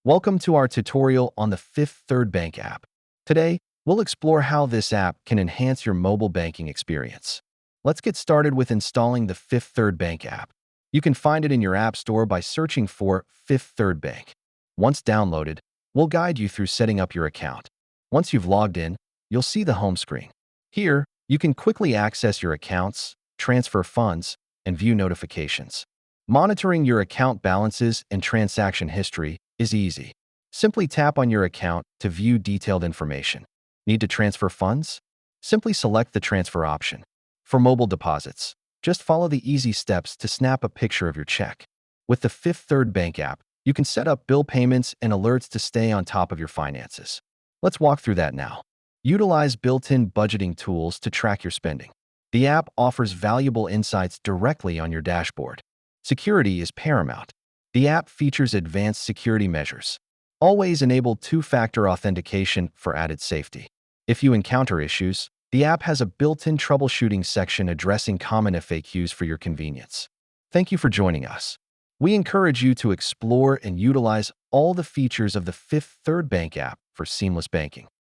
Welcome to our tutorial on the Fifth Third Bank app. Today, we'll explore how this app can enhance your mobile banking experience. Let's get started with installing the Fifth Third Bank app. You can find it in your App Store by searching for Fifth Third Bank. Once downloaded, we'll guide you through setting up your account. Once you've logged in, you'll see the home screen. Here, you can quickly access your accounts, transfer funds, and view notifications. Monitoring your account balances and transaction history is easy. Simply tap on your account to view detailed information. Need to transfer funds? Simply select the transfer option. For mobile deposits, just follow the easy steps to snap a picture of your check. With the Fifth Third Bank app, you can set up bill payments and alerts to stay on top of your finances. Let's walk through that now. Utilize built-in budgeting tools to track your spending. The app offers valuable insights directly on your dashboard. Security is paramount. The app features advanced security measures. Always enable two-factor authentication for added safety. If you encounter issues, the app has a built-in troubleshooting section addressing common FAQs for your convenience. Thank you for joining us. We encourage you to explore and utilize all the features of the Fifth Third Bank app for seamless banking.